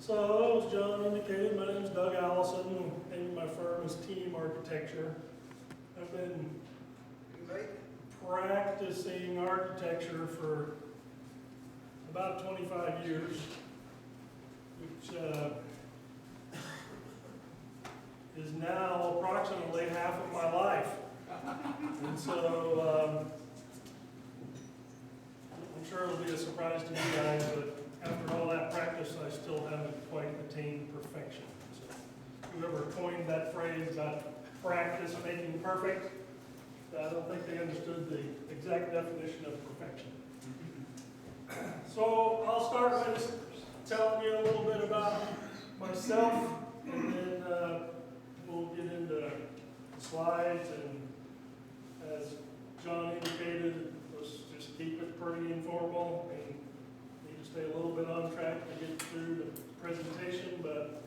So, as John indicated, my name is Doug Allison, and my firm is Team Architecture. I've been practicing architecture for about 25 years, which is now approximately half of my life. And so, I'm sure it'll be a surprise to you guys, but after all that practice, I still haven't quite attained perfection. So, whoever coined that phrase about practice making perfect, I don't think they understood the exact definition of perfection. So I'll start by just telling you a little bit about myself, and then we'll get into slides. And as John indicated, let's just keep it pretty informal. And need to stay a little bit on track to get through the presentation, but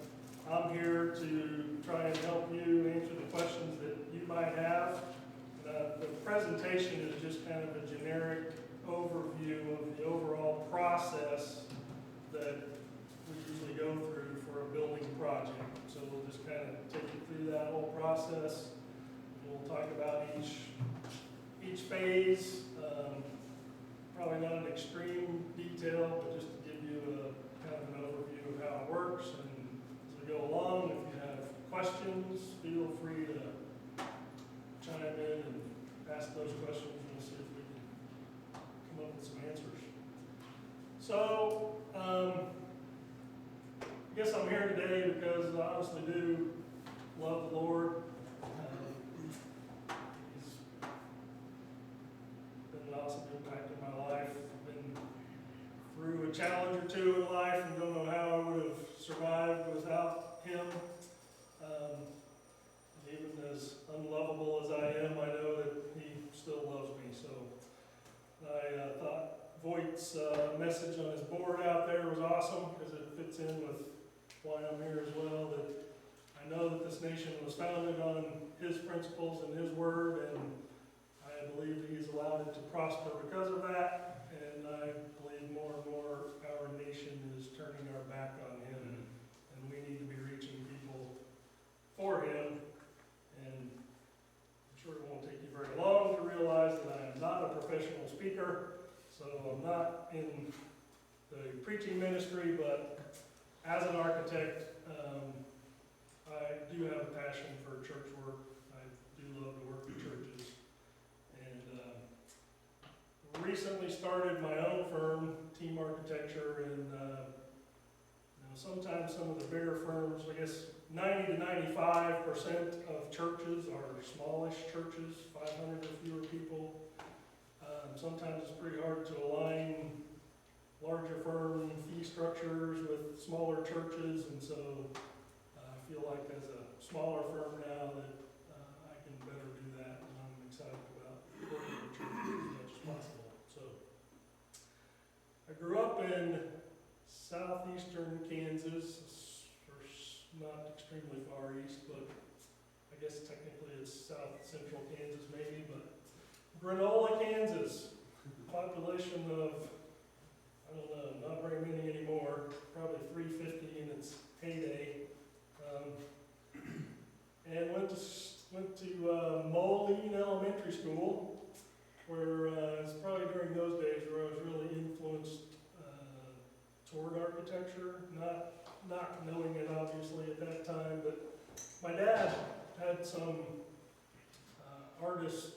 I'm here to try and help you answer the questions that you might have. The presentation is just kind of a generic overview of the overall process that we usually go through for a building project. So we'll just kind of take you through that whole process. We'll talk about each phase, probably not in extreme detail, but just to give you a kind of an overview of how it works. And as we go along, if you have questions, feel free to chime in and ask those questions, and we'll see if we can come up with some answers. So, I guess I'm here today because I honestly do love the Lord. He's been an awesome impact in my life. I've been through a challenge or two in life and don't know how I would have survived without Him. Even as unlovable as I am, I know that He still loves me. So I thought Voigt's message on his board out there was awesome because it fits in with why I'm here as well. That I know that this nation was founded on His principles and His word, and I believe that He's allowed it to prosper because of that. And I believe more and more our nation is turning our back on Him, and we need to be reaching people for Him. And I'm sure it won't take you very long to realize that I am not a professional speaker, so I'm not in the preaching ministry, but as an architect, I do have a passion for church work. I do love to work with churches. And recently started my own firm, Team Architecture, and sometimes some of the bigger firms, I guess 90 to 95% of churches are smallish churches, 500 or fewer people. Sometimes it's pretty hard to align larger firm fee structures with smaller churches, and so I feel like as a smaller firm now that I can better do that, and I'm excited about working with churches as much as possible. So I grew up in southeastern Kansas, or not extremely far east, but I guess technically it's south central Kansas maybe, but Granola, Kansas, population of, I don't know, not very many anymore, probably 350 in its heyday. And went to Moline Elementary School, where it's probably during those days where I was really influenced toward architecture, not knowing it obviously at that time, but my dad had some artist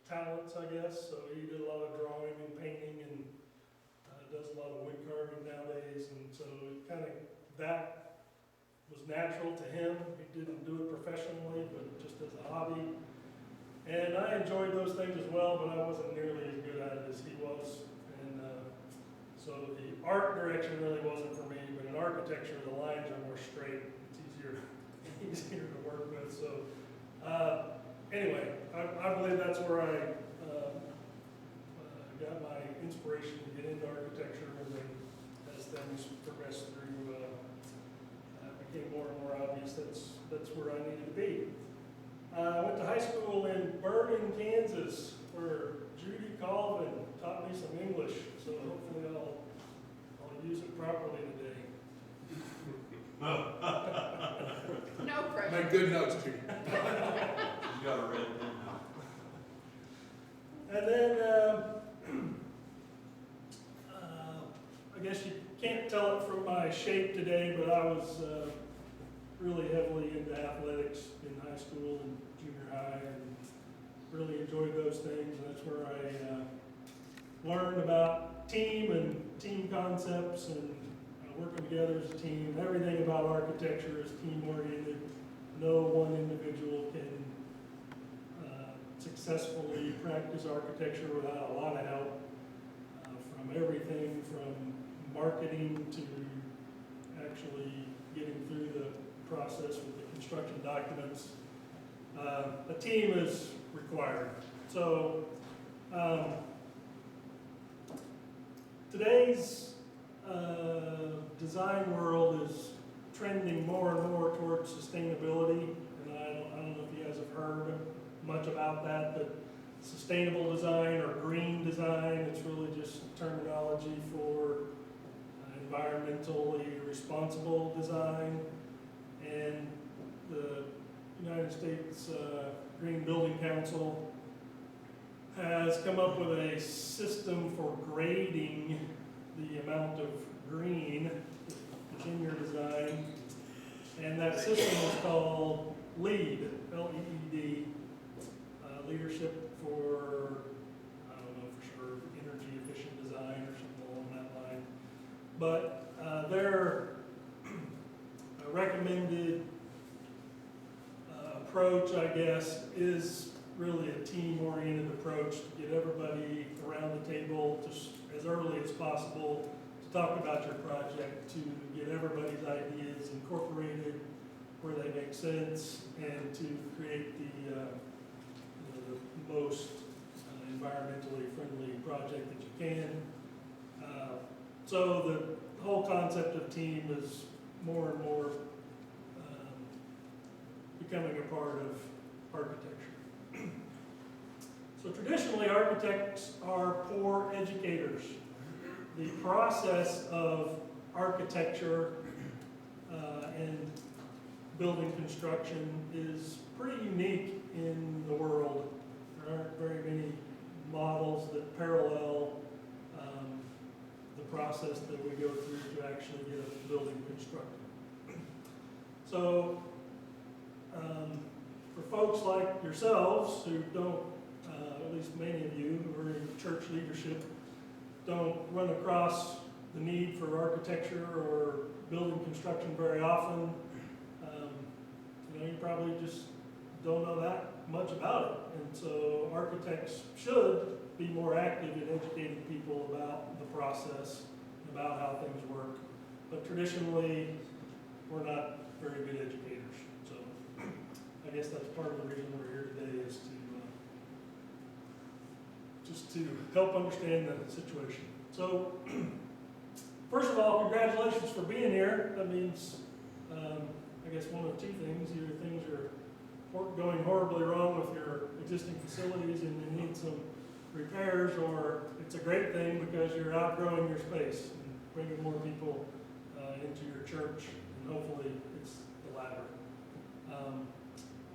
talents, I guess. So he did a lot of drawing and painting, and does a lot of wood carving nowadays. And so it kind of, that was natural to him. He didn't do it professionally, but just as a hobby. And I enjoyed those things as well, but I wasn't nearly as good at it as he was. And so the art direction really wasn't for me, but in architecture, the lines are more straight. It's easier to work with. So anyway, I believe that's where I got my inspiration to get into architecture, and then as things progressed through, it became more and more obvious that's where I needed to be. I went to high school in Bergen, Kansas, where Judy Colvin taught me some English, so hopefully I'll good notes, Chief. You got a red pen now. And then, I guess you can't tell it from my shape today, but I was really heavily into athletics in high school and junior high, and really enjoyed those things. And that's where I learned about team and team concepts and working together as a team. Everything about architecture is team-oriented. No one individual can successfully practice architecture without a lot of help, from everything from marketing to actually getting through the process with the construction documents. A team is required. So today's design world is trending more and more towards sustainability, and I don't know if you guys have heard much about that, but sustainable design or green design, it's really just terminology for environmentally responsible design. And the United States Green Building Council has come up with a system for grading the amount of green that's in your design, and that system is called LEED, L-E-E-D, Leadership for, I don't know for sure, energy efficient design or something along that line. But their recommended approach, I guess, is really a team-oriented approach to get everybody around the table to, as early as possible, to talk about your project, to get everybody's ideas incorporated where they make sense, and to create the most environmentally friendly project that you can. So the whole concept of team is more and more becoming a part of architecture. So traditionally, architects are poor educators. The process of architecture and building construction is pretty unique in the world. There aren't very many models that parallel the process that we go through to actually get a building constructed. So for folks like yourselves who don't, at least many of you who are in church leadership, don't run across the need for architecture or building construction very often, you probably just don't know that much about it. And so architects should be more active in educating people about the process, about how things work. But traditionally, we're not very good educators. So I guess that's part of the reason we're here today, is to just to help understand the situation. So first of all, congratulations for being here. That means, I guess, one of two things. Either things are going horribly wrong with your existing facilities and you need some repairs, or it's a great thing because you're outgrowing your space and bringing more people into your church, and hopefully it's the latter.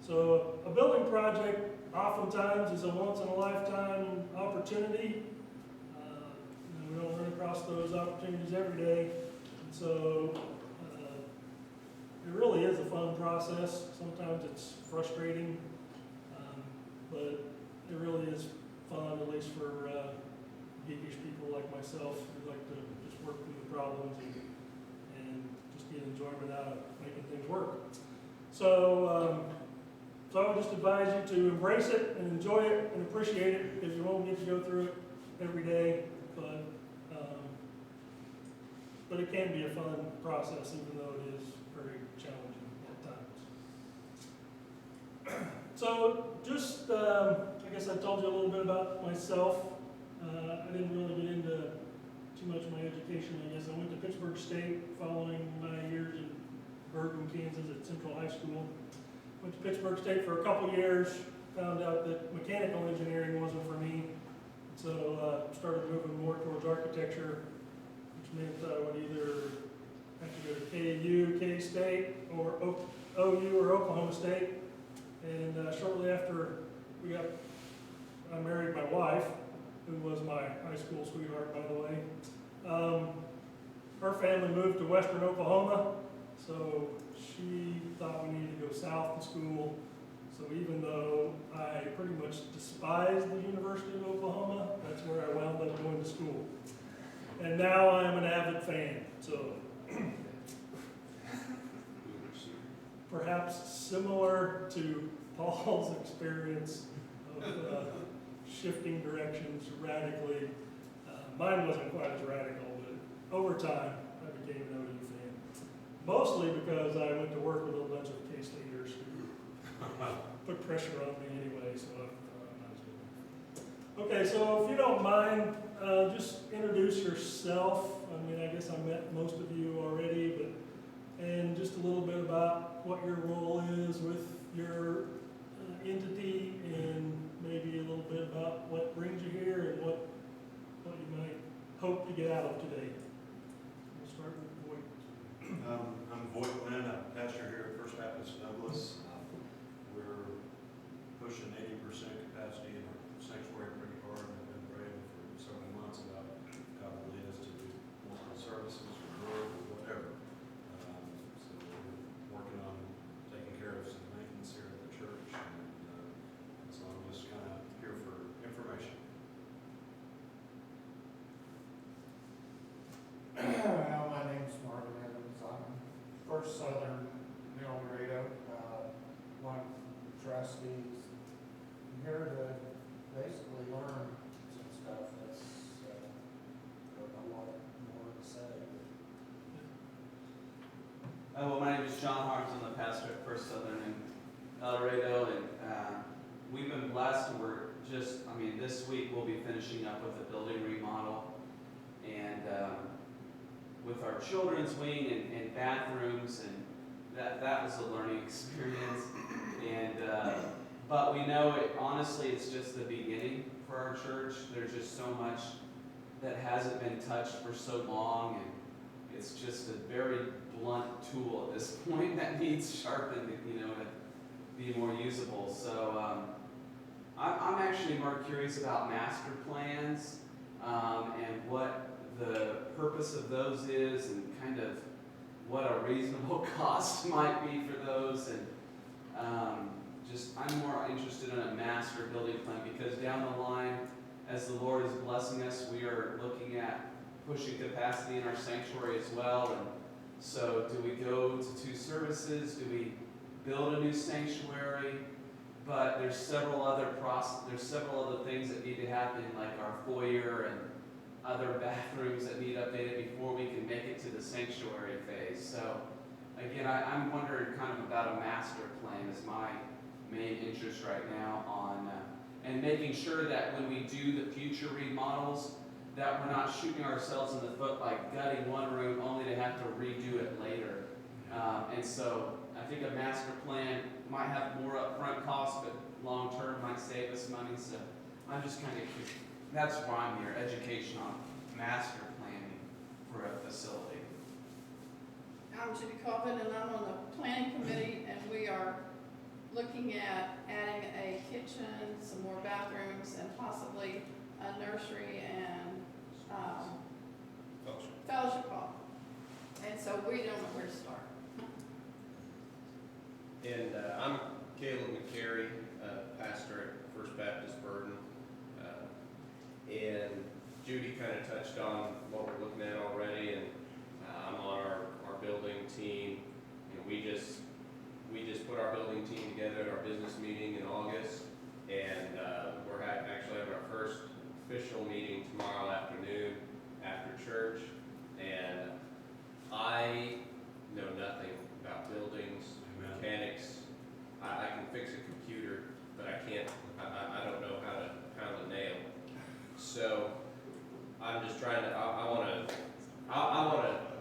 So a building project oftentimes is a once-in-a-lifetime opportunity. We don't run across those opportunities every day, and so it really is a fun process. Sometimes it's frustrating, but it really is fun, at least for geekish people like myself who like to just work through the problems and just get enjoyment out of making things work. So, so I would just advise you to embrace it and enjoy it and appreciate it, because you won't get to go through it every day, but it can be a fun process, even though it is very challenging at times. So just, I guess I told you a little bit about myself. I didn't really get into too much of my education, I guess. I went to Pittsburg State following my years in Bergen, Kansas at Central High School. Went to Pittsburg State for a couple years, found out that mechanical engineering wasn't for me. So started moving more towards architecture, which meant I would either have to go to KU, K-State, or OU or Oklahoma State. And shortly after I married my wife, who was my high school sweetheart, by the way. Her family moved to western Oklahoma, so she thought we needed to go south to school. So even though I pretty much despised the University of Oklahoma, that's where I wound up going to school. And now I'm an avid fan, so perhaps similar to Paul's experience of shifting directions radically. Mine wasn't quite as radical, but over time I became an OU fan. Mostly because I went to work with a bunch of K-Staters who put pressure on me anyway, so I thought I might as well. Okay, so if you don't mind, just introduce yourself. I mean, I guess I met most of you already, and just a little bit about what your role is with your entity, and maybe a little bit about what brings you here and what you might hope to get out of today. We'll start with Voight. I'm Voight Lynn, I'm pastor here at First Baptist Douglas. We're pushing 80% capacity in our sanctuary pretty hard, and I've been praying for several months about God will lead us to do multiple services or work or whatever. So we're working on taking care of some maintenance here at the church, and so I'm just kind of here for information. Well, my name's Marvin Evans. I'm First Southern El Dorado, one of the trustees. I'm here to basically learn some stuff that's, don't know what more to say. Well, my name is John Harms. I'm the pastor at First Southern in El Dorado, and we've been blessed. We're just, this week we'll be finishing up with a building remodel, and with our children's wing and bathrooms, and that was a learning experience. And but we know it. Honestly, it's just the beginning for our church. There's just so much that hasn't been touched for so long, and it's just a very blunt tool at this point that needs sharpened, to be more usable. So I'm actually more curious about master plans and what the purpose of those is, and kind of what a reasonable cost might be for those. And I'm more interested in a master building plan, because down the line, as the Lord is blessing us, we are looking at pushing capacity in our sanctuary as well. And so do we go to 2 services? Do we build a new sanctuary? But there's several other things that need to happen, like our foyer and other bathrooms that need updated before we can make it to the sanctuary phase. So again, I'm wondering kind of about a master plan is my main interest right now on, and making sure that when we do the future remodels, that we're not shooting ourselves in the foot by gutting one room only to have to redo it later. And so I think a master plan might have more upfront costs, but long term might save us money. So I'm just kind of, that's why I'm here, education on master planning for a facility. I'm Judy Colvin, and I'm on the planning committee, and we are looking at adding a kitchen, some more bathrooms, and possibly a nursery and fellowship hall. And so we don't know where to start. And I'm Caleb McCary, pastor at First Baptist Burden. And Judy kind of touched on what we're looking at already, and I'm on our building team. We just put our building team together at our business meeting in August, and we're actually having our first official meeting tomorrow afternoon after church. And I know nothing about buildings, mechanics. I can fix a computer, but I don't know how to pound a nail. So I'm just trying to,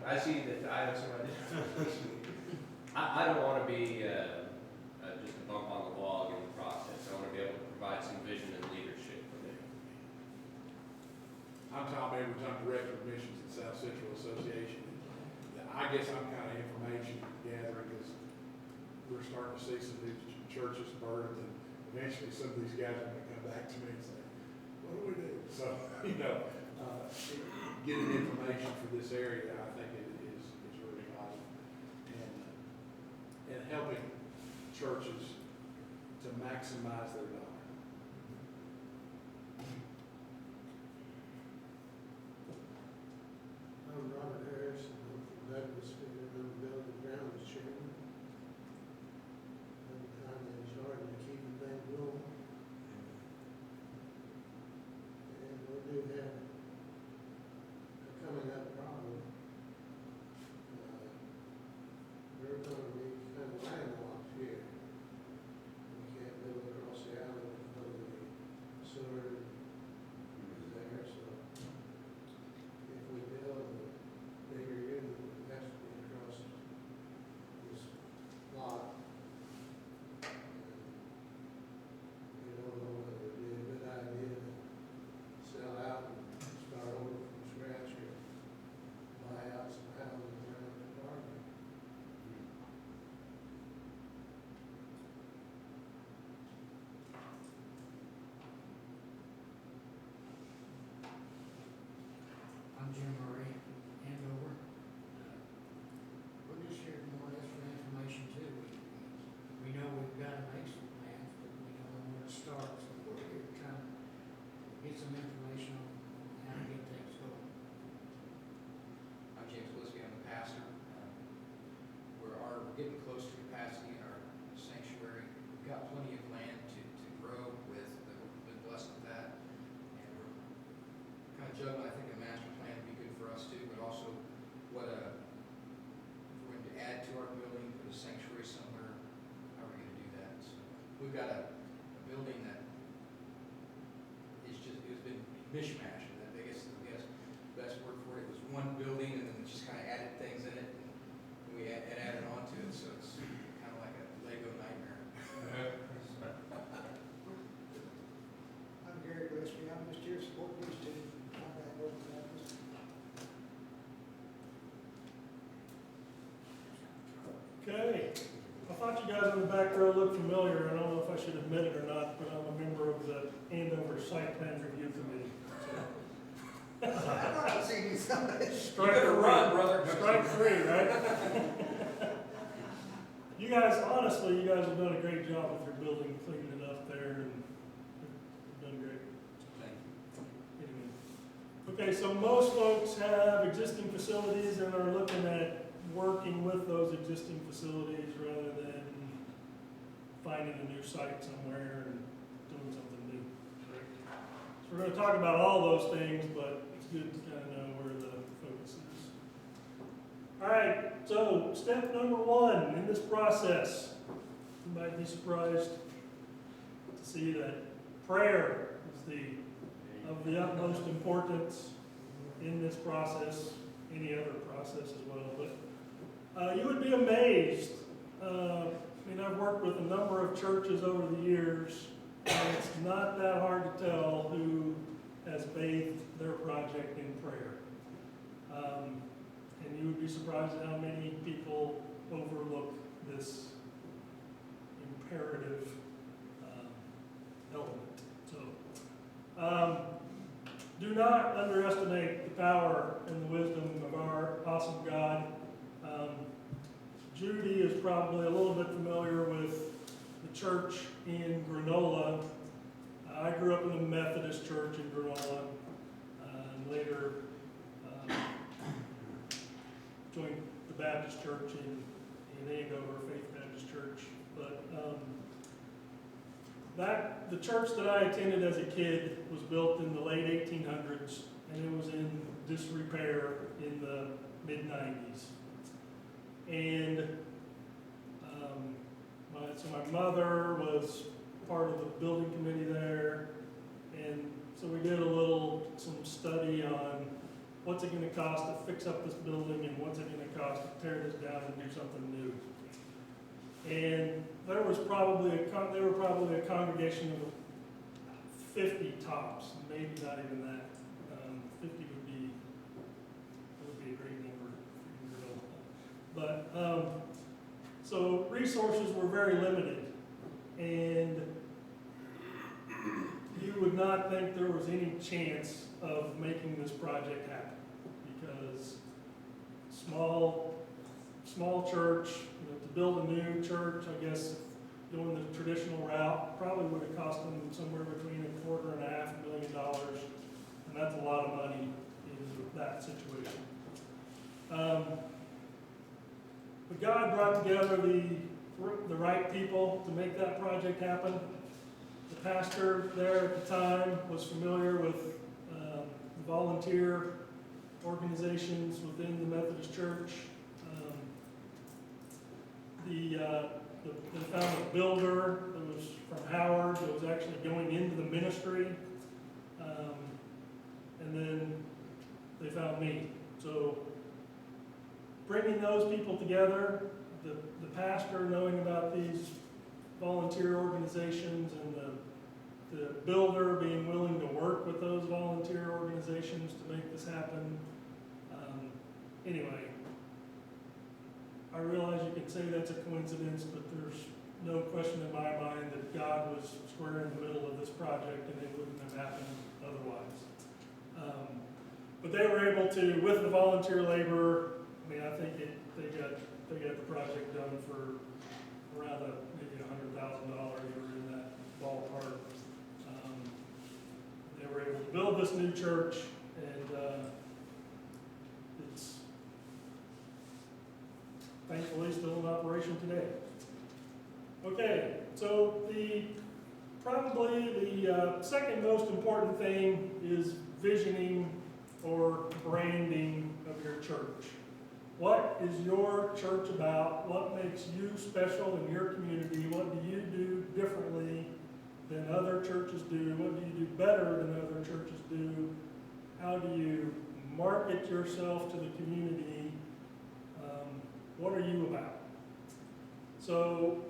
I see that I have somebody. I don't want to be just a bump on the log in the process. I want to be able to provide some vision and leadership for them. I'm Tom Edwards. I'm Director of Missions at South Central Association. I guess I'm kind of information gathering, because we're starting to see some of these churches birth, and eventually some of these guys are gonna come back to me and say, what do we do? So, getting information for this area, I think is really vital. And helping churches to maximize their dollar. I'm Robert Harris, I'm from Douglas, been in the building grounds chairman. I'm kind of in charge of keeping things going. And we do have a coming up problem. We're going to be kind of landlocked here. We can't build across the alley because the sewer is there, so if we build a bigger unit, it has to be across this lot. We don't know whether it'd be a good idea to sell out and start over from scratch, or buy out some houses around the park. I'm Jim Murray, Andover. We're just here more or less for information too. We know we've got to make some plans, but we don't know where to start, so we're here to kind of get some information on how to get things going. I'm James Wilsky, I'm the pastor. We're getting close to capacity in our sanctuary. We've got plenty of land to grow with, we've been blessed with that. And we're kind of juggling, I think a master plan would be good for us too, but also if we're going to add to our building, put a sanctuary somewhere, how are we going to do that? So we've got a building that it's been mishmash, and I guess best word for it was one building, and then it just kind of added things in it, and we added on to it, so it's kind of like a Lego nightmare. I'm Gary Gillespie, I'm just here to support these two. I'm back over that. Okay, I thought you guys in the back row looked familiar. I don't know if I should admit it or not, but I'm a member of the Andover Site Plan Review Committee. I've seen you somebody. Strike better three. run, brother. Strike three, right? You guys, honestly, you guys have done a great job with your building, cleaning it up there, and you've done great. Thank you. Okay, so most folks have existing facilities and are looking at working with those existing facilities rather than finding a new site somewhere and doing something new. So we're going to talk about all those things, but it's good to kind of know where the focus is. All right, so step number one in this process, you might be surprised to see that prayer is of the utmost importance in this process, any other process as well. But you would be amazed. I've worked with a number of churches over the years, and it's not that hard to tell who has bathed their project in prayer. And you would be surprised at how many people overlook this imperative element. So, do not underestimate the power and the wisdom of our awesome God. Judy is probably a little bit familiar with the church in Granola. I grew up in the Methodist church in Granola, and later joined the Baptist church in Andover, Faith Baptist Church. But the church that I attended as a kid was built in the late 1800s, and it was in disrepair in the mid-90s. And so my mother was part of the building committee there, and so we did some study on what's it going to cost to fix up this building and what's it going to cost to tear this down and do something new. And there were probably a congregation of 50 tops, maybe not even that. 50 would be a great number. resources were very limited, and you would not think there was any chance of making this project happen, because small church, to build a new church, I guess, doing the traditional route, probably would have cost them somewhere between $250,000 and $500,000, and that's a lot of money in that situation. But God brought together the right people to make that project happen. The pastor there at the time was familiar with the volunteer organizations within the Methodist Church. They found a builder that was from Howard that was actually going into the ministry. And then they found me. So bringing those people together, the pastor knowing about these volunteer organizations, and the builder being willing to work with those volunteer organizations to make this happen. Anyway, I realize you can say that's a coincidence, but there's no question in my mind that God was square in the middle of this project, and it wouldn't have happened otherwise. But they were able to, with the volunteer labor, I mean, I think they got the project done for around maybe $100,000 or in that ballpark. They were able to build this new church, and it's thankfully still in operation today. Okay, so probably the second most important thing is visioning or branding of your church. What is your church about? What makes you special in your community? What do you do differently than other churches do? What do you do better than other churches do? How do you market yourself to the community? What are you about? So,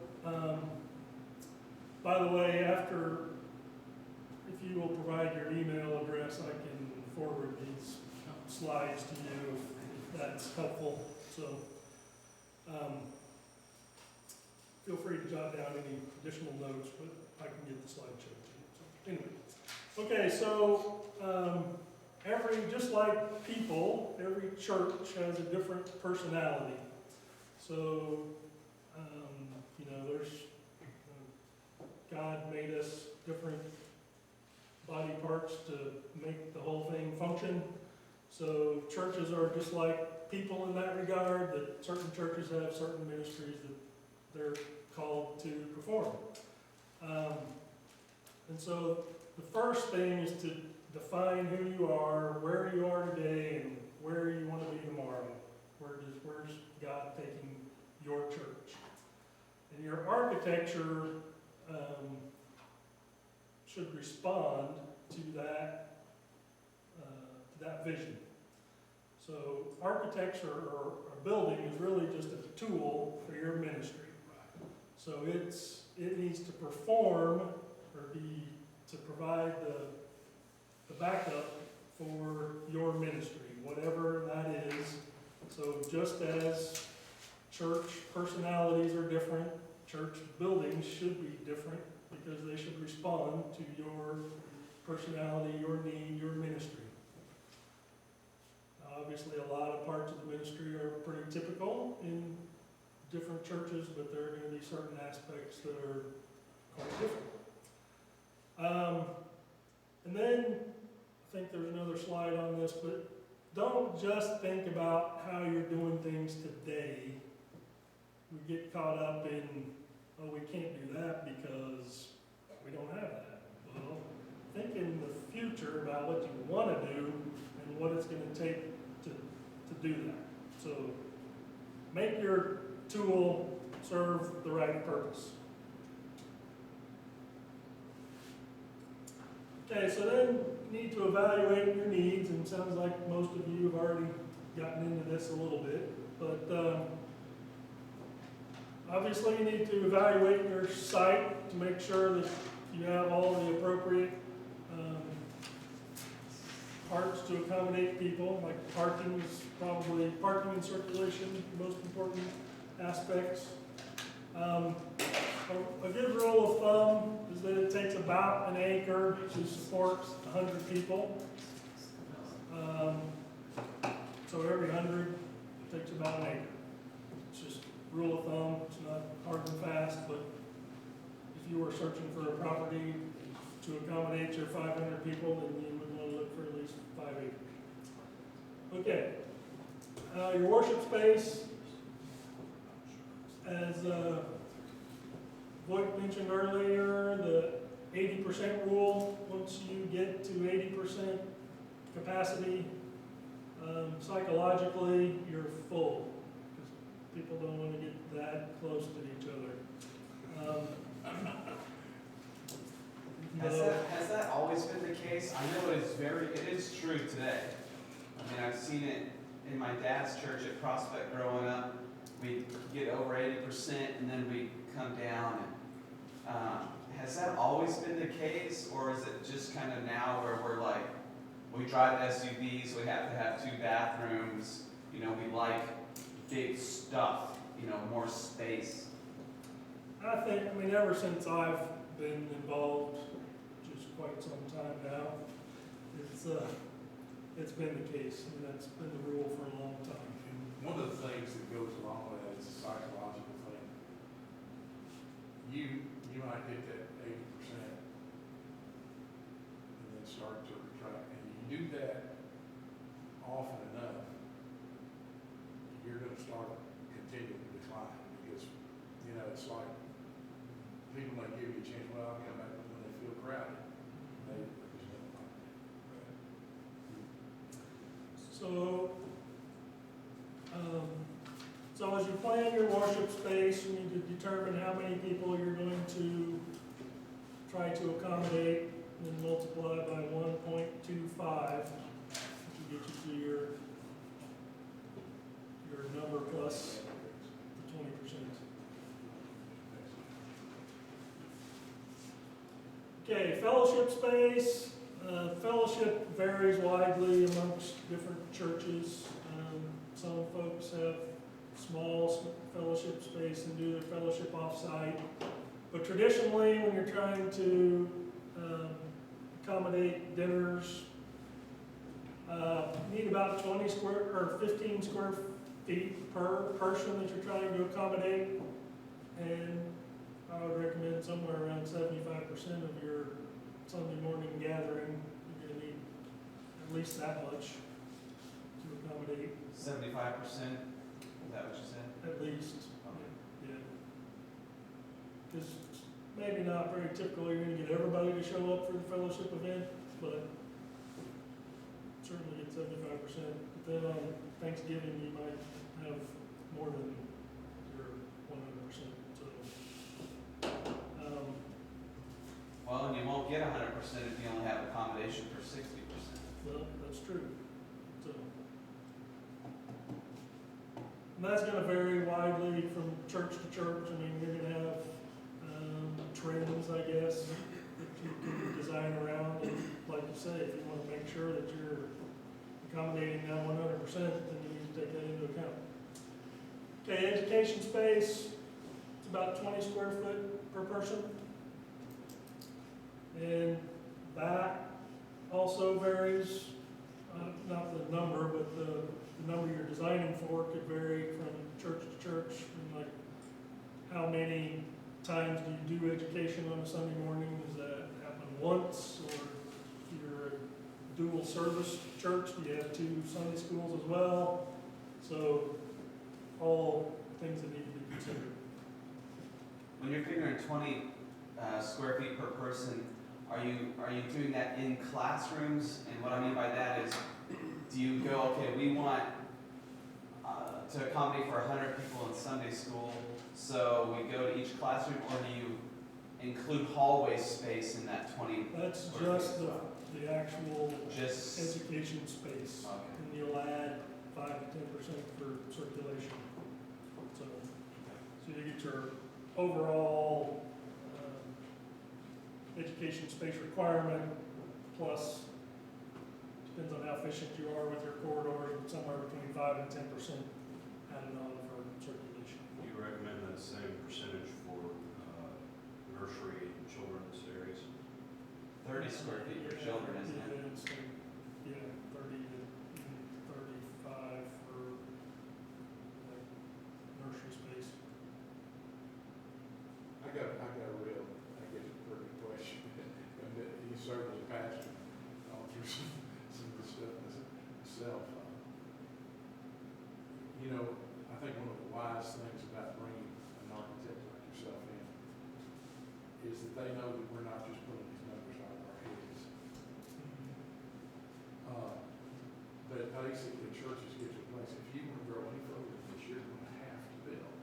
by the way, if you will provide your email address, I can forward these slides to you if that's helpful. So, feel free to jot down any additional notes, but I can get the slideshow to you. So, anyway, okay, so just like people, every church has a different personality. So, God made us different body parts to make the whole thing function. So churches are just like people in that regard, that certain churches have certain ministries that they're called to perform. And so the first thing is to define who you are, where you are today, and where you want to be tomorrow. Where's God taking your church? And your architecture should respond to that vision. So architecture or a building is really just a tool for your ministry. So it needs to perform or to provide the backup for your ministry, whatever that is. So just as church personalities are different, church buildings should be different, because they should respond to your personality, your need, your ministry. Obviously, a lot of parts of the ministry are pretty typical in different churches, but there are going to be certain aspects that are quite different. And then, I think there's another slide on this, but don't just think about how you're doing things today. We get caught up in, oh, we can't do that because we don't have that. Well, think in the future about what you want to do and what it's going to take to do that. So make your tool serve the right purpose. Okay, so then you need to evaluate your needs, and it sounds like most of you have already gotten into this a little bit, but obviously you need to evaluate your site to make sure that you have all the appropriate parts to accommodate people, like parking is probably, parking and circulation, the most important aspects. A good rule of thumb is that it takes about an acre to support 100 people. So every 100 takes about an acre. It's just rule of thumb, it's not hard and fast, but if you were searching for a property to accommodate your 500 people, then you would want to look for at least 5 acres. Okay. Your worship space, as Voigt mentioned earlier, the 80% rule. Once you get to 80% capacity, psychologically, you're full, because people don't want to get that close to each other. Has that always been the case? I know it is true today. I mean, I've seen it in my dad's church at Prospect growing up. We get over 80% and then we come down. And, has that always been the case, or is it just kind of now where we're like, we drive SUVs, we have to have 2 bathrooms, you know, we like big stuff, you know, more space? I mean, ever since I've been involved, which is quite some time now, it's been the case, and that's been the rule for a long time. And one of the things that goes along with that is a psychological thing. You might hit that 80% and then start to retract. And you do that often enough, you're going to start continuing to decline, because, you know, it's like people might give you a chance, well, I'll come back when they feel crowded. There's nothing like that. So as you plan your worship space, you need to determine how many people you're going to try to accommodate, and multiply by 1.25, which will get you to your number plus the 20%. Okay, fellowship space. Fellowship varies widely amongst different churches. Some folks have small fellowship space and do their fellowship off-site. But traditionally, when you're trying to accommodate dinners, you need about 15 square feet per person that you're trying to accommodate. And I would recommend somewhere around 75% of your Sunday morning gathering, you're going to need at least that much to accommodate. 75%? Is that what you said? At least, Okay. yeah. Because maybe not very typical, you're going to get everybody to show up for the fellowship event, but certainly get 75%. But then on Thanksgiving, you might have more than your 100%. Well, and you won't get 100% if you only have accommodation for 60%. Well, that's true. So, and that's going to vary widely from church to church. I mean, you're going to have trends, I guess, that you can design around. And like you say, if you want to make sure that you're accommodating that 100%, then you need to take that into account. Okay, education space. It's about 20 square foot per person. And that also varies, not the number, but the number you're designing for could vary from church to church. And like, how many times do you do education on a Sunday morning? Does that happen once? Or if you're a dual service church, do you have 2 Sunday schools as well? So all things that need to be considered. When you're figuring 20 square feet per person, are you doing that in classrooms? And what I mean by that is, do you go, okay, we want to accommodate for 100 people in Sunday school, so we go to each classroom, or do you include hallway space in that 20? That's just the actual Just, education space. okay. And you'll add 5 to 10% for circulation. So you get your overall education space requirement, plus, depends on how efficient you are with your corridors, but somewhere between 5 and 10% added on for circulation. You recommend that same percentage 30 square feet for children, isn't it? Yeah, it's like, yeah, 30 to even 35 for like nursery space. I got a pretty good question. And that he served as a pastor, all through some of the stuff myself. You know, I think one of the wise things about bringing an architect like yourself in is that they know that we're not just putting these numbers out of our heads. But basically, churches get to a place, if you want to grow any further than this, you're going to have to build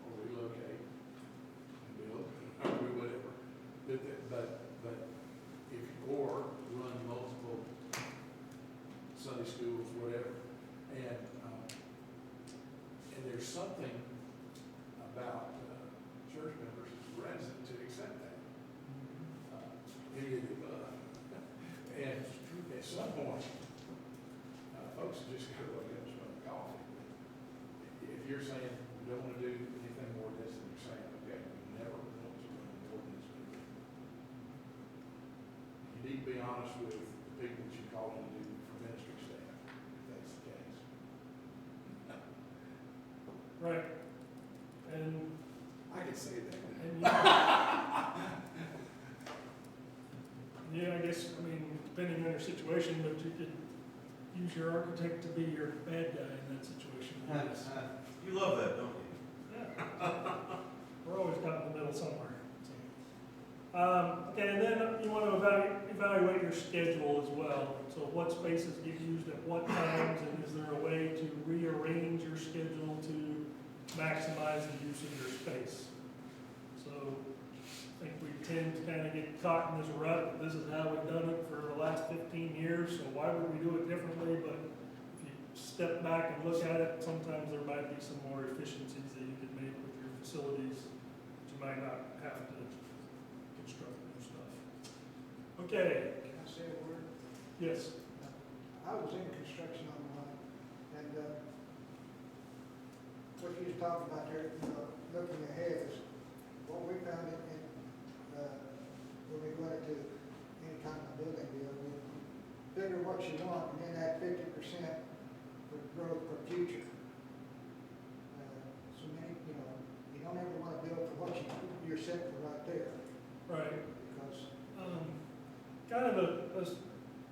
or relocate and build, or do whatever. But if you, or run multiple Sunday schools, whatever. And there's something about church members who's reticent to accept that. And at some point, folks just got to wake up and smoke coffee. If you're saying you don't want to do anything more than this, then you're saying, okay, we never want to run more than this. You need to be honest with the people that you call in to do for ministry staff, if that's the case. Right. And, I can say that. and yeah, I guess, I mean, depending on your situation, but you could use your architect to be your bad guy in that situation. I guess. You love that, don't you? Yeah. We're always caught in the middle somewhere. Okay, and then you want to evaluate your schedule as well. So what spaces get used at what times, and is there a way to rearrange your schedule to maximize the use of your space? So I think we tend to kind of get caught in this rut. This is how we've done it for the last 15 years, so why would we do it differently? But if you step back and look at it, sometimes there might be some more efficiencies that you could make with your facilities that you might not have to construct new stuff. Okay, Can I say a word? yes. I was in construction on one, and what you was talking about there, you know, looking ahead is what we found when we go into any kind of building deal, we figure what you want and then add 50% for growth for future. So many, you know, you don't ever want to build for what you're set for right there, Right. because Kind of a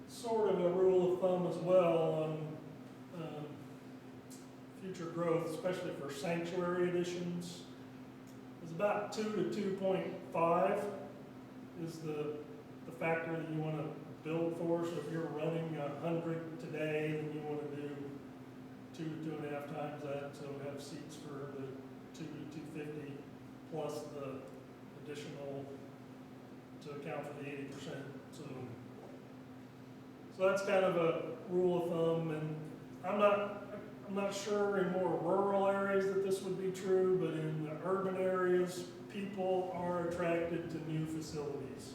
sort of a rule of thumb as well on future growth, especially for sanctuary additions, is about 2 to 2.5 is the factor that you want to build for. So if you're running 100 today, then you want to do 2 to 2.5 times that. So have seats for the 2 to 250 plus the additional to account for the 80%. So that's kind of a rule of thumb, and I'm not sure in more rural areas that this would be true, but in the urban areas, people are attracted to new facilities.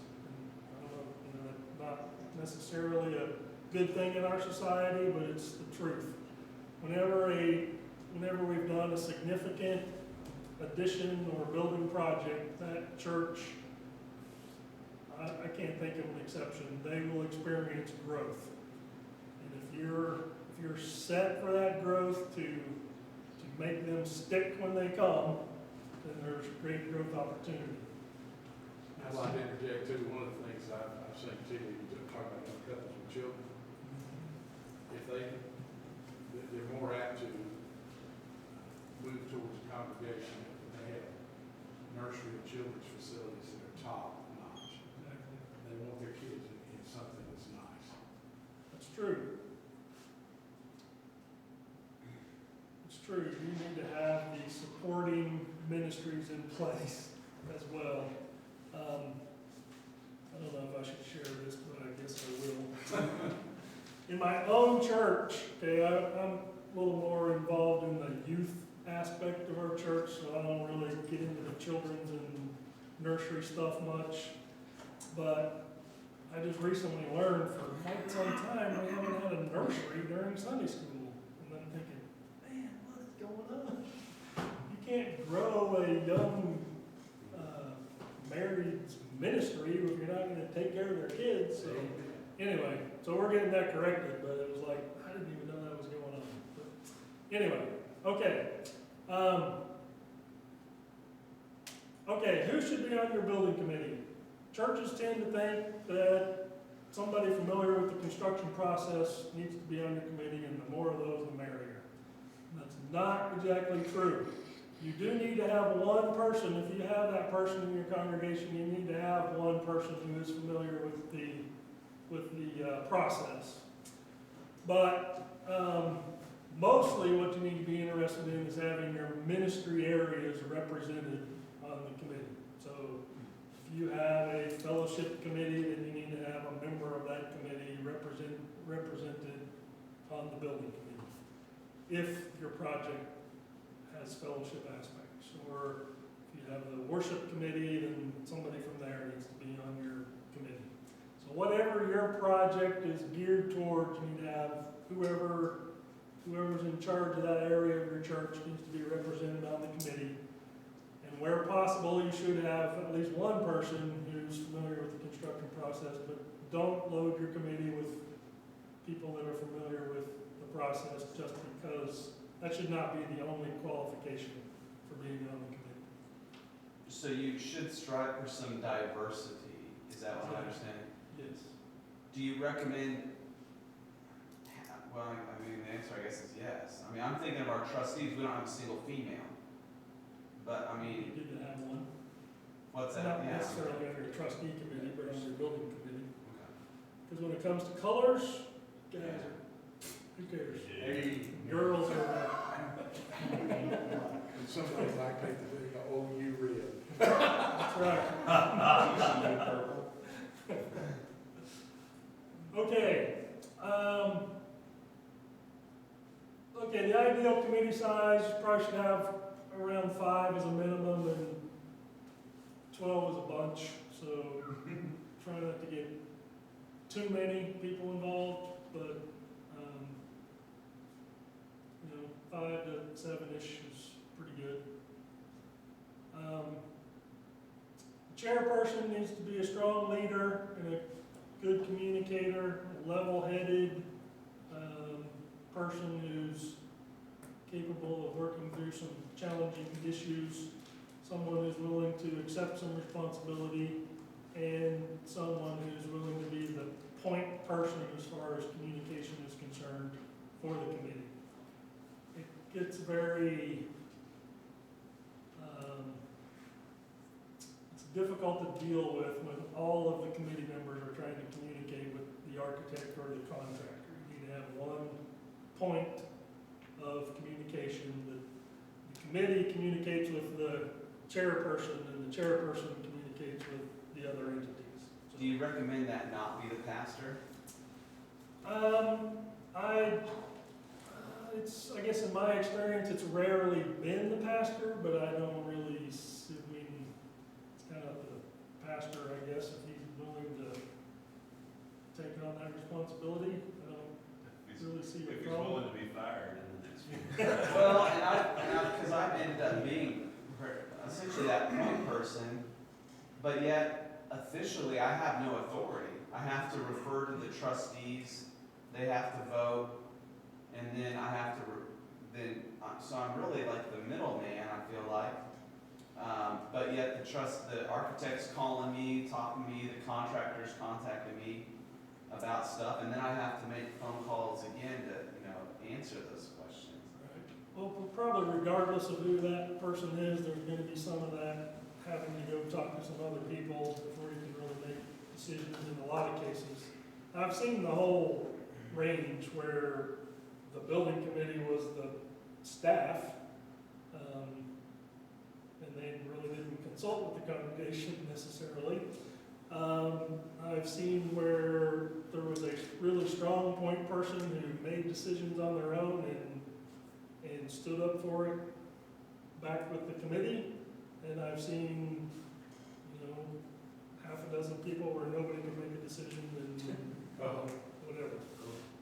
And I don't know, you know, not necessarily a good thing in our society, but it's the truth. Whenever we've done a significant addition or building project, that church, I can't think of an exception. They will experience growth. And if you're set for that growth to make them stick when they come, then there's great growth opportunity. I'd like to interject too, one of the things I've seen too, you talk about young couples with children. If they're more apt to move towards a congregation if they have nursery and children's facilities that are top notch. Exactly. They want their kids in something that's nice. That's true. It's true. You need to have the supporting ministries in place as well. I don't know if I should share this, but I guess I will. In my own church, okay, I'm a little more involved in the youth aspect of our church, so I don't really get into the children's and nursery stuff much. But I just recently learned for quite some time we haven't had a nursery during Sunday school. And I'm thinking, man, what is going on? You can't grow a young married's ministry if you're not gonna take care of their kids, so. Anyway, so we're getting that corrected, but it was like, I didn't even know that was going on. But anyway, okay. Okay, who should be on your building committee? Churches tend to think that somebody familiar with the construction process needs to be on your committee, and the more of those, the merrier. That's not exactly true. You do need to have one person. If you have that person in your congregation, you need to have one person who is familiar with the process. But mostly what you need to be interested in is having your ministry areas represented on the committee. So if you have a fellowship committee, then you need to have a member of that committee represented on the building committee. If your project has fellowship aspects, or if you have the worship committee, then somebody from there needs to be on your committee. So whatever your project is geared towards, you need to have whoever's in charge of that area of your church needs to be represented on the committee. And where possible, you should have at least one person who's familiar with the construction process, but don't load your committee with people that are familiar with the process just because that should not be the only qualification for being on the committee. So you should strive for some diversity, is that what I understand? Yes. Do you recommend, well, I mean, the answer I guess is yes. I mean, I'm thinking of our trustees, we don't have a single female. But, I mean, You need to have one, what's that? not Yeah. necessarily under a trustee committee, but on your building committee. Okay. Because when it comes to colors, guys are, who cares? Hey, Girls are, and somebody like take the big OU red. that's right. Okay, okay, the ideal committee size, you probably should have around 5 as a minimum and 12 as a bunch, so try not to get too many people involved, but, 5 to 7-ish is pretty good. The chairperson needs to be a strong leader and a good communicator, a level-headed person who's capable of working through some challenging issues, someone who's willing to accept some responsibility, and someone who's willing to be the point person as far as communication is concerned for the committee. It gets very, it's difficult to deal with when all of the committee members are trying to communicate with the architect or the contractor. You need to have one point of communication. The committee communicates with the chairperson, and the chairperson communicates with the other entities. So, Do you recommend that not be the pastor? I guess in my experience, it's rarely been the pastor, but I don't really, it's kind of the pastor, I guess, if he's willing to take on that responsibility. I don't really see a If he's problem. willing to be fired in the next few. Well, because I've ended up being essentially that point person, but yet officially I have no authority. I have to refer to the trustees, they have to vote, and then I have to, so I'm really like the middleman, I feel like. But yet the architect's calling me, talking to me, the contractor's contacting me about stuff, and then I have to make phone calls again to, answer those questions. Right. Well, probably regardless of who that person is, there's gonna be some of that having to go talk to some other people before you can really make decisions in a lot of cases. I've seen the whole range where the building committee was the staff, and they really didn't consult with the congregation necessarily. I've seen where there was a really strong point person who made decisions on their own and stood up for it back with the committee. And I've seen, half a dozen people where nobody could make a decision and whatever.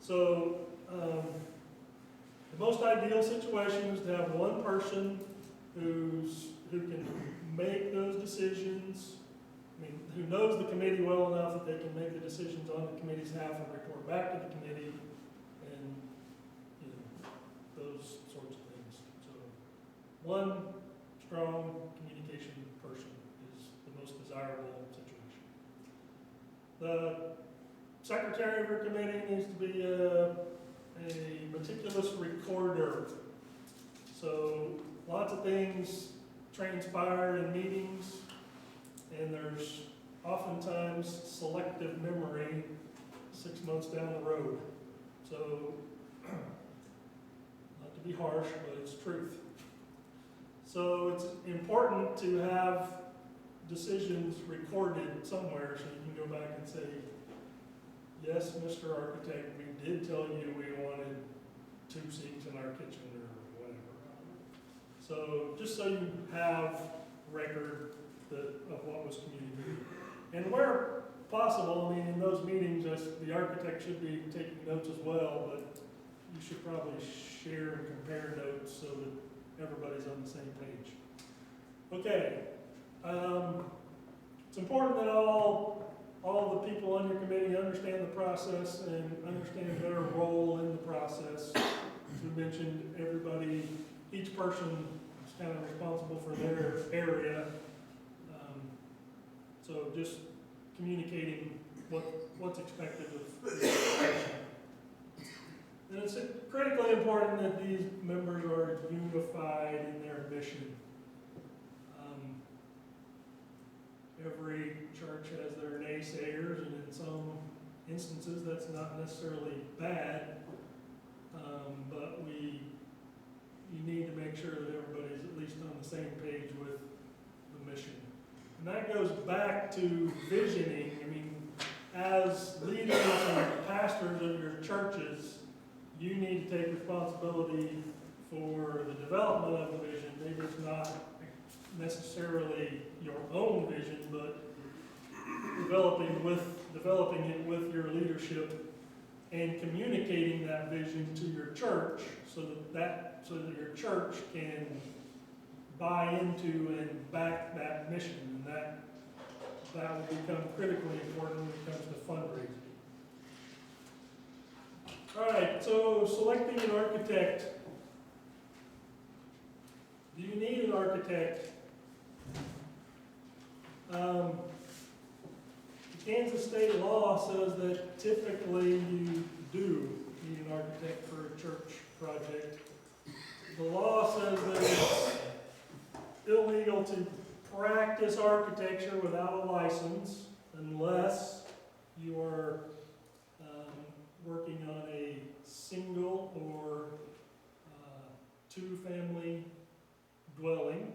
So, the most ideal situation is to have one person who can make those decisions I mean, who knows the committee well enough that they can make the decisions on the committee's half and report back to the committee, and, you know, those sorts of things. So, one strong communication person is the most desirable situation. The secretary of your committee needs to be a meticulous recorder. So lots of things transpire in meetings, and there's oftentimes selective memory 6 months down the road. So, not to be harsh, but it's truth. So it's important to have decisions recorded somewhere so you can go back and say, yes, Mr. Architect, we did tell you we wanted 2 sinks in our kitchen or whatever. So just so you have record of what was communicated. And where possible, I mean, in those meetings, the architect should be taking notes as well, but you should probably share and compare notes so that everybody's on the same page. Okay. It's important that all the people on your committee understand the process and understand their role in the process. As we mentioned, each person is kind of responsible for their area. So just communicating what's expected of each person. And it's critically important that these members are unified in their mission. Every church has their naysayers, and in some instances that's not necessarily bad, but you need to make sure that everybody's at least on the same page with the mission. And that goes back to visioning. I mean, as leaders and pastors of your churches, you need to take responsibility for the development of the vision. Maybe it's not necessarily your own vision, but developing it with your leadership and communicating that vision to your church so that your church can buy into and back that mission, and that will become critically important when it comes to fundraising. All right, so selecting an architect. Do you need an architect? The Kansas state law says that typically you do need an architect for a church project. The law says that it's illegal to practice architecture without a license unless you are working on a single or 2-family dwelling,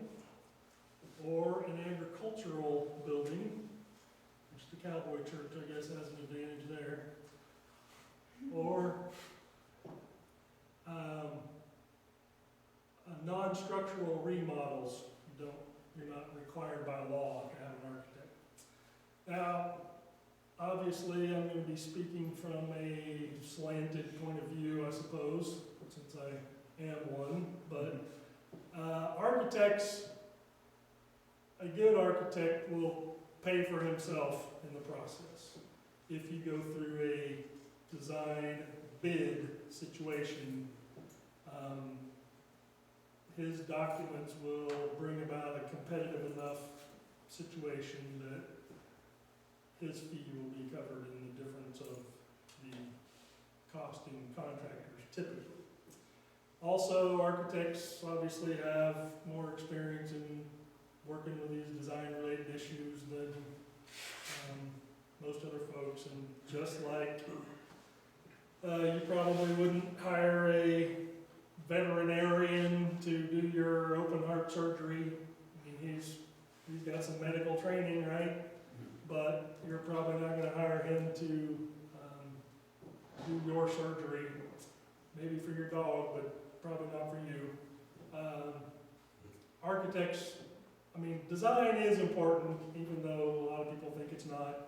or an agricultural building, which the Cowboy Church, I guess, has an advantage there, or non-structural remodels. You're not required by law to have an architect. Now, obviously, I'm going to be speaking from a slanted point of view, I suppose, since I am one, but architects, a good architect will pay for himself in the process. If you go through a design bid situation, his documents will bring about a competitive enough situation that his fee will be covered in the difference of the costing contractors typically. Also, architects obviously have more experience in working with these design-related issues than most other folks, and just like you probably wouldn't hire a veterinarian to do your open heart surgery. I mean, he's got some medical training, right? But you're probably not going to hire him to do your surgery, maybe for your dog, but probably not for you. Architects, I mean, design is important, even though a lot of people think it's not.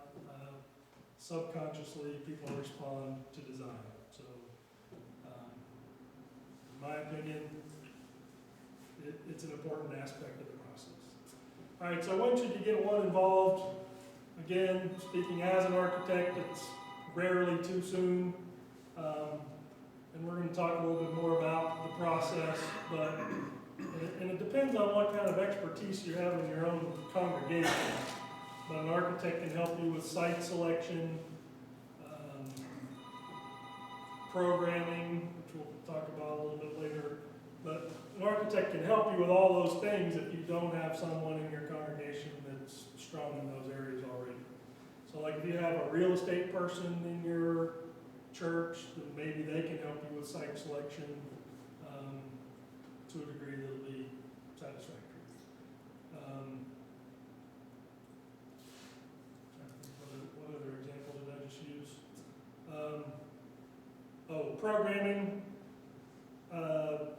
Subconsciously, people respond to design. So, in my opinion, it's an important aspect of the process. All right, so I want you to get one involved again, speaking as an architect, it's rarely too soon. And we're gonna talk a little bit more about the process, but, and it depends on what kind of expertise you have in your own congregation. But an architect can help you with site selection, programming, which we'll talk about a little bit later. But an architect can help you with all those things if you don't have someone in your congregation that's strong in those areas already. So like if you have a real estate person in your church, then maybe they can help you with site selection to a degree that'll be satisfactory. Trying to think what other example did I just use? Programming.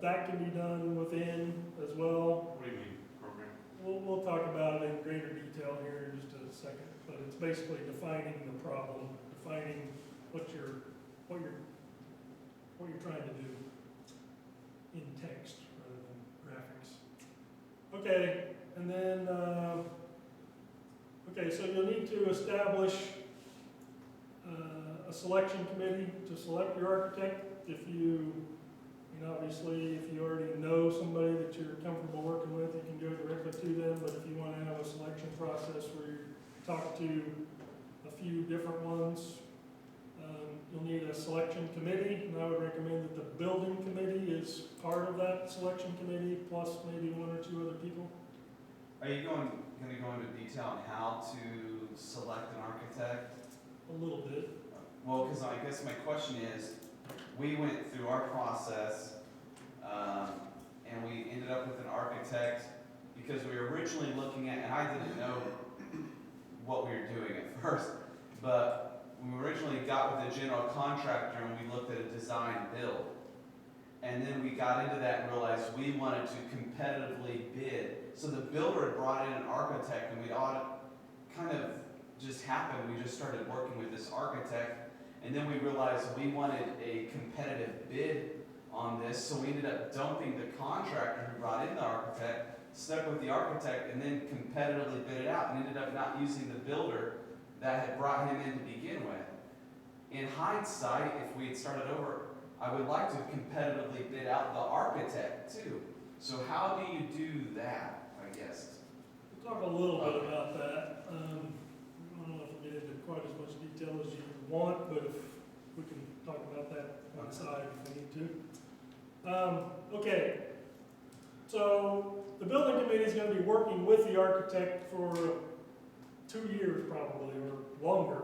That can be done within as well. What do you mean, program? We'll talk about it in greater detail here in just a second, but it's basically defining the problem, defining what you're trying to do in text rather than graphics. Okay, and then so you'll need to establish a selection committee to select your architect. If you obviously, if you already know somebody that you're comfortable working with, you can go directly to them, but if you want to have a selection process where you talk to a few different ones, you'll need a selection committee, and I would recommend that the building committee is part of that selection committee, plus maybe one or two other people. Are you going to go into detail on how to select an architect? A little bit. Well, because I guess my question is, we went through our process, and we ended up with an architect because we were originally looking at, and I didn't know what we were doing at first, but we originally got with a general contractor and we looked at a design build. And then we got into that and realized we wanted to competitively bid. So the builder had brought in an architect, and kind of just happened. We just started working with this architect, and then we realized we wanted a competitive bid on this, so we ended up dumping the contractor who brought in the architect, stuck with the architect, and then competitively bid it out, and ended up not using the builder that had brought him in to begin with. In hindsight, if we had started over, I would like to competitively bid out the architect too. So how do you do that, I guess? We'll talk a little bit about that. I don't know if we'll get into quite as much detail as you want, but if we can talk about that on the side if we need to. Okay, so the building committee is going to be working with the architect for 2 years probably, or longer,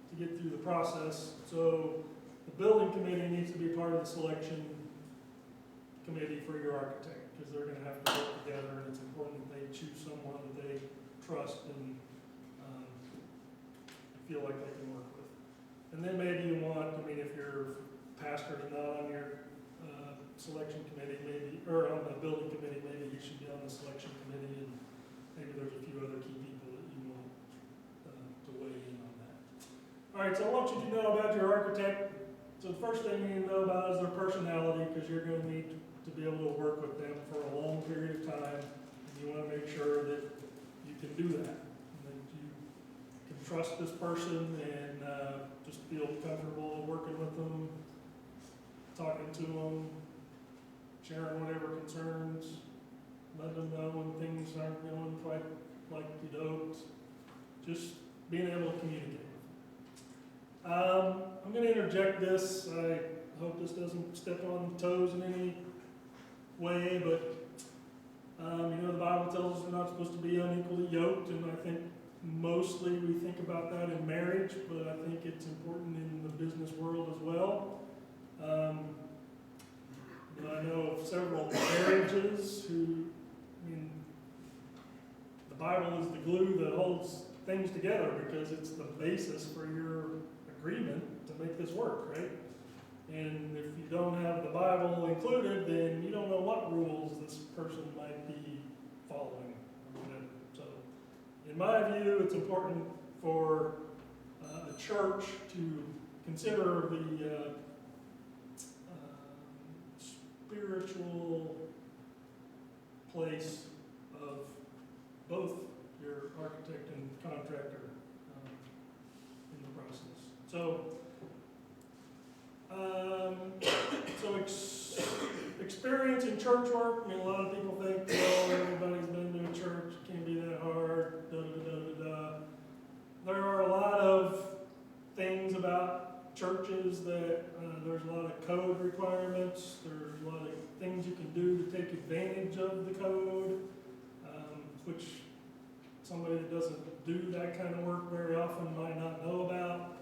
to get through the process. So the building committee needs to be part of the selection committee for your architect, because they're going to have to work together, and it's important that they choose someone that they trust and feel like they can work with. And then maybe you want, if your pastor is not on your selection committee, maybe, or on the building committee, maybe you should be on the selection committee, and maybe there's a few other key people that you want to weigh in on that. All right, so I want you to know about your architect. So the first thing you need to know about is their personality, because you're going to need to be able to work with them for a long period of time, and you want to make sure that you can do that, and that you can trust this person and just feel comfortable working with them, talking to them, sharing whatever concerns, let them know when things aren't going quite like you'd hoped, just being able to communicate with them. I'm going to interject this. I hope this doesn't step on toes in any way, but the Bible tells us we're not supposed to be unequally yoked, and I think mostly we think about that in marriage, but I think it's important in the business world as well. I know of several marriages who, the Bible is the glue that holds things together, because it's the basis for your agreement to make this work, right? And if you don't have the Bible included, then you don't know what rules this person might be following or whatever. So, in my view, it's important for a church to consider the spiritual place of both your architect and contractor experience in church work, I mean, a lot of people think, well, everybody's been to a church, it can't be that hard, da da da da da. There are a lot of things about churches that there's a lot of code requirements, there's a lot of things you can do to take advantage of the code, which somebody that doesn't do that kind of work very often might not know about.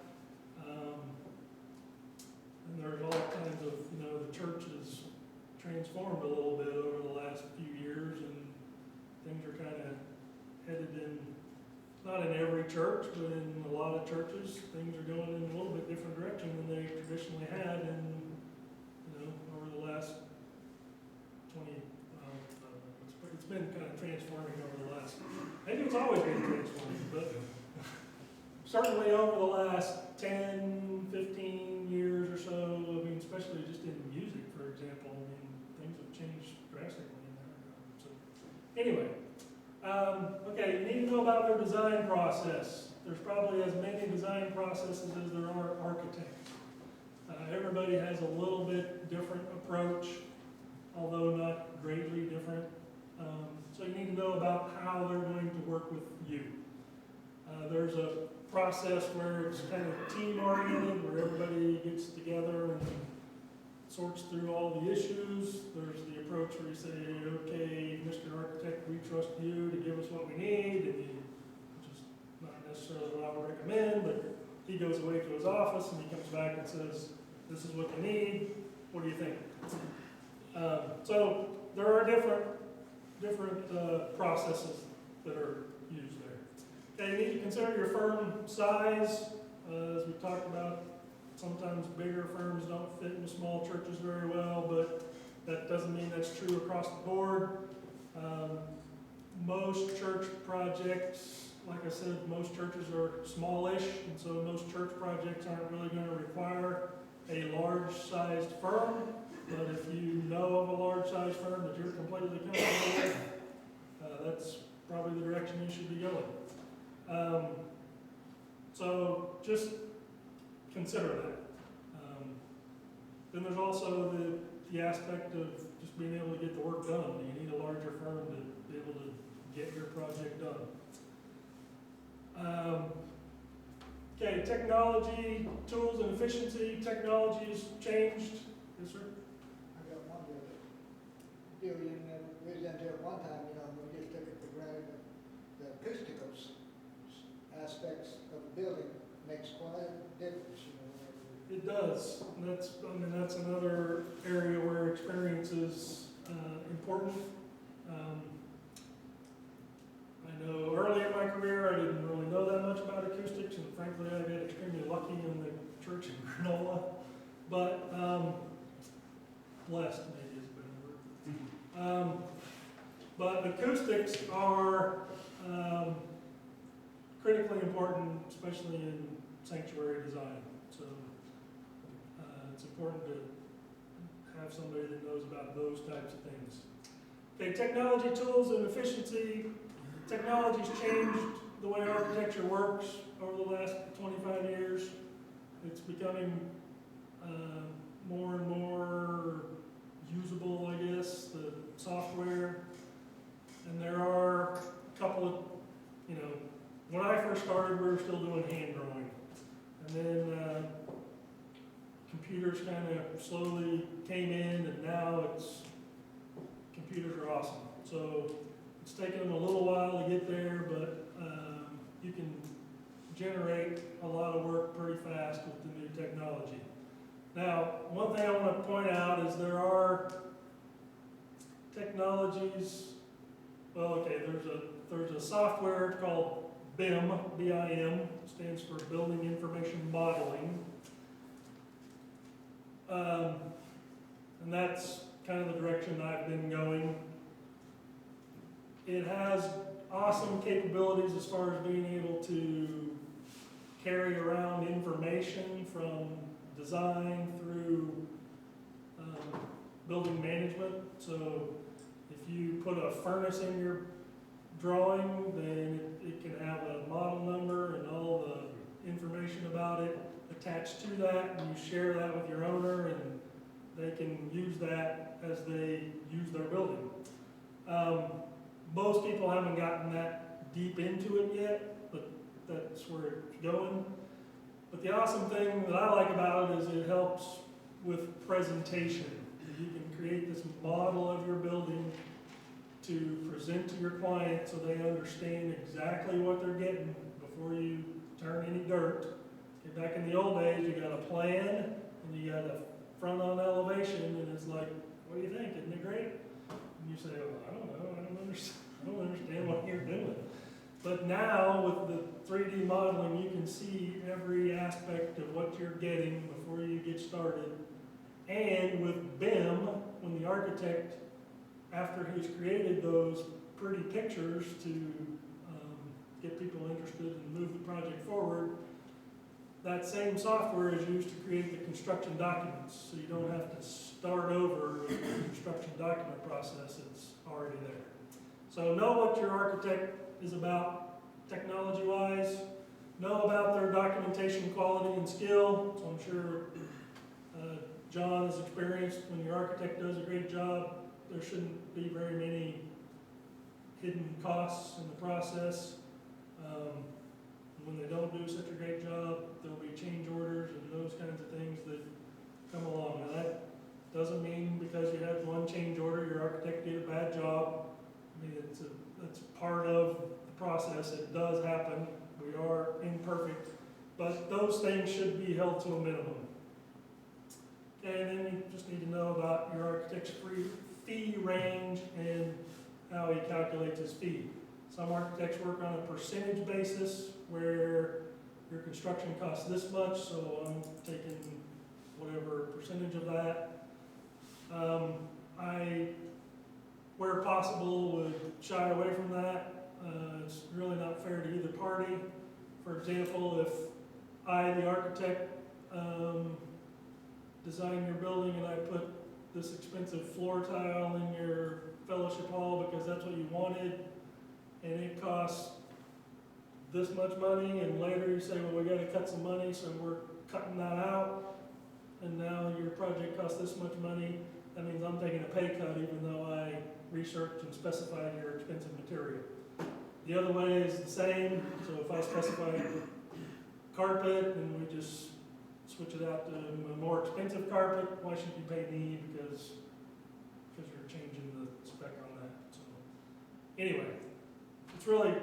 And there's all kinds of, the church has transformed a little bit over the last few years, and things are kind of headed in, not in every church, but in a lot of churches, things are going in a little bit different direction than they traditionally had in, over the last 20, it's been kind of transforming over the last, maybe it's always been transforming, but certainly over the last 10, 15 years or so, I mean, especially just in music, for example, I mean, things have changed drastically in that regard. So, anyway, okay, you need to know about their design process. There's probably as many design processes as there are architects. Everybody has a little bit different approach, although not greatly different. So you need to know about how they're going to work with you. There's a process where it's kind of team-oriented, where everybody gets together and sorts through all the issues. There's the approach where you say, okay, Mr. Architect, we trust you to give us what we need, and which is not necessarily what I would recommend, but he goes away to his office and he comes back and says, this is what you need, what do you think? So there are different processes that are used there. Okay, you need to consider your firm size. As we talked about, sometimes bigger firms don't fit into small churches very well, but that doesn't mean that's true across the board. Most church projects, like I said, most churches are smallish, and so most church projects aren't really going to require a large-sized firm. But if you know of a large-sized firm that you're completely comfortable with, that's probably the direction you should be going. So just consider that. Then there's also the aspect of just being able to get the work done. You need a larger firm to be able to get your project done. Okay, technology, tools, and efficiency. Technology has changed. Yes, sir? I got one building that we was into at one time, we just took it for granted, the acoustical aspects of the building makes quite a difference, It does. And that's another area where experience is important. I know early in my career I didn't really know that much about acoustics, and frankly I got extremely lucky in the church in Granola. But blessed maybe is a better word. But acoustics are critically important, especially in sanctuary design. So it's important to have somebody that knows about those types of things. Okay, technology, tools, and efficiency. Technology's changed the way architecture works over the last 25 years. It's becoming more and more usable, I guess, the software. And there are a couple of, when I first started, we were still doing hand drawing. And then computers kind of slowly came in, and now computers are awesome. So it's taken them a little while to get there, but you can generate a lot of work pretty fast with the new technology. Now, one thing I want to point out is there are technologies. Well, okay, there's a software called BIM, B-I-M, stands for Building Information Modeling. And that's kind of the direction I've been going. It has awesome capabilities as far as being able to carry around information from design through building management. So if you put a furnace in your drawing, then it can have a model number and all the information about it attached to that, and you share that with your owner, and they they can use that as they use their building. Most people haven't gotten that deep into it yet, but that's where it's going. But the awesome thing that I like about it is it helps with presentation. You can create this model of your building to present to your client so they understand exactly what they're getting before you turn any dirt. Back in the old days, you got a plan and you got a front-on elevation, and it's like, what do you think? Isn't it great? And you say, well, I don't know, I don't understand what you're doing. But now with the 3D modeling, you can see every aspect of what you're getting before you get started. And with BIM, when the architect, after he's created those pretty pictures to get people interested and move the project forward, that same software is used to create the construction documents. So you don't have to start over with the construction document process, it's already there. So know what your architect is about technology-wise, know about their documentation quality and skill. So I'm sure John is experienced. When your architect does a great job, there shouldn't be very many hidden costs in the process. When they don't do such a great job, there'll be change orders and those kinds of things that come along. Now that doesn't mean because you had one change order, your architect did a bad job. I mean, it's part of the process. It does happen. We are imperfect, but those things should be held to a minimum. Okay, and then you just need to know about your architect's fee range and how he calculates his fee. Some architects work on a percentage basis where your construction costs this much, so I'm taking whatever percentage of that. I, where possible, would shy away from that. It's really not fair to either party. For example, if I, the architect, design your building and I put this expensive floor tile in your fellowship hall because that's what you wanted, and it costs this much money, and later you say, well, we gotta cut some money, so we're cutting that out, and now your project costs this much money, that means I'm taking a pay cut even though I researched and specified your expensive material. The other way is the same, so if I specify carpet and we just switch it out to a more expensive carpet, why should you pay me? Because you're changing the spec on that. So anyway, it's really,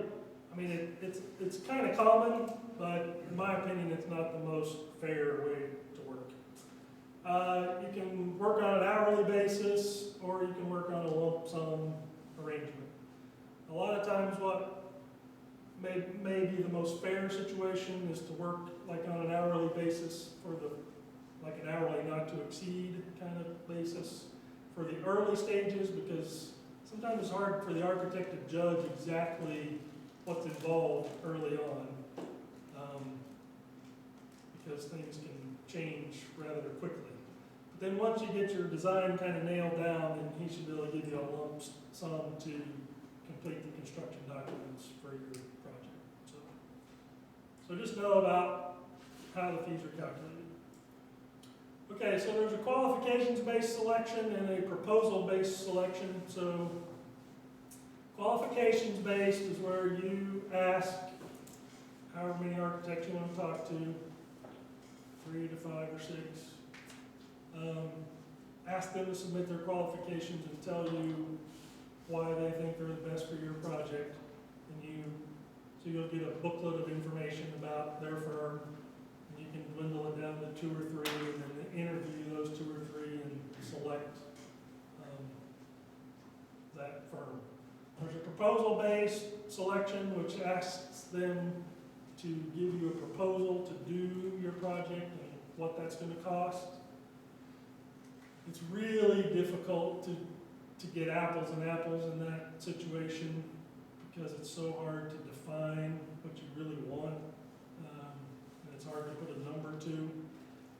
I mean, it's kind of common, but in my opinion, it's not the most fair way to work. You can work on an hourly basis, or you can work on a lump sum arrangement. A lot of times what may be the most fair situation is to work like on an hourly basis for like an hourly not to exceed kind of basis for the early stages, because sometimes it's hard for the architect to judge exactly what's involved early on, because things can change rather quickly. But then once you get your design kind of nailed down, then he should be able to give you a lump sum to complete the construction documents for your project. So just know about how the fees are calculated. Okay, so there's a qualifications-based selection and a proposal-based selection. So qualifications-based is where you ask however many architects you want to talk to, 3 to 5 or 6. Ask them to submit their qualifications and tell you why they think they're the best for your project. And so you'll get a booklet of information about their firm, and you can dwindle it down to 2 or 3, and then interview those 2 or 3 and select that firm. There's a proposal-based selection, which asks them to give you a proposal to do your project and what that's going to cost. It's really difficult to get apples and apples in that situation because it's so hard to define what you really want, and it's hard to put a number to.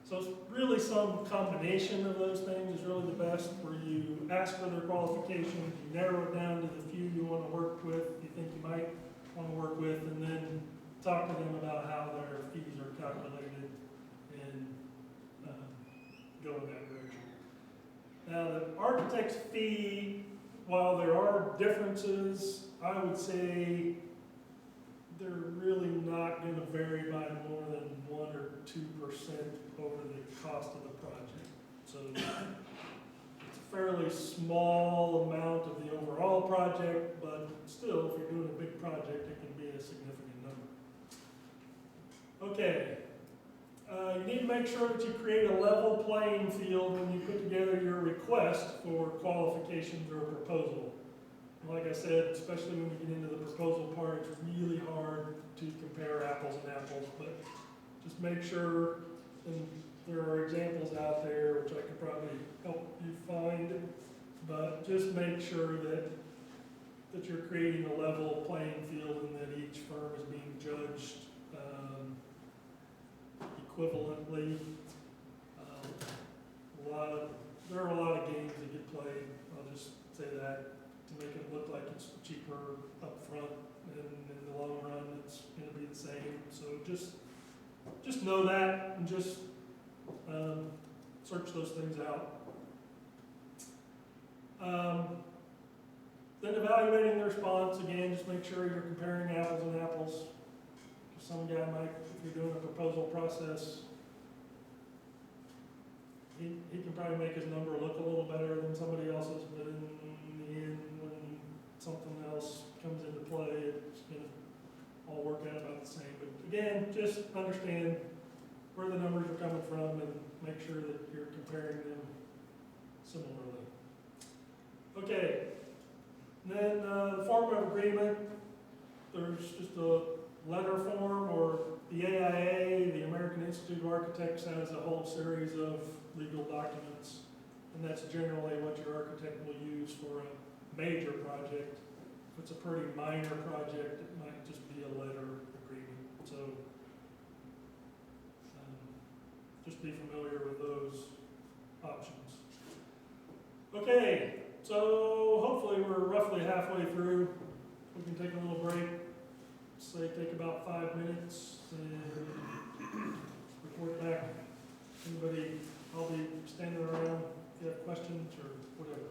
So it's really some combination of those things is really the best, where you ask for their qualifications, you narrow it down to the few you want to work with, you think you might want to work with, and then talk to them about how their fees are calculated and go in that direction. Now, the architect's fee, while there are differences, I would say they're really not gonna vary by more than 1 or 2% over the cost of the project. So it's a fairly small amount of the overall project, but still, if you're doing a big project, it can be a significant number. Okay. You need to make sure that you create a level playing field when you put together your request for qualifications or a proposal. Like I said, especially when you get into the proposal part, it's really hard to compare apples and apples, but just make sure, and there are examples out there which I could probably help you find, but just make sure that you're creating a level playing field and that each firm is being judged equivalently. There are a lot of games that get played, I'll just say that, to make it look like it's cheaper up front, and in the long run, it's gonna be the same. So just know that, and just search those things out. Then evaluating the response, again, just make sure you're comparing apples and apples. Some guy might, if you're doing a proposal process, he can probably make his number look a little better than somebody else's, but in the end, when something else comes into play, it's gonna all work out about the same. But again, just understand where the numbers are coming from and make sure that you're comparing them similarly. Okay, and then the form of agreement, there's just a letter form, or the AIA, the American Institute of Architects, has a whole series of legal documents, and that's generally what your architect will use for a major project. If it's a pretty minor project, it might just be a letter agreement. So just be familiar with those options. Okay, so hopefully we're roughly halfway through. We can take a little break. Say take about 5 minutes and report back. Anybody, I'll be standing around if you have questions or whatever.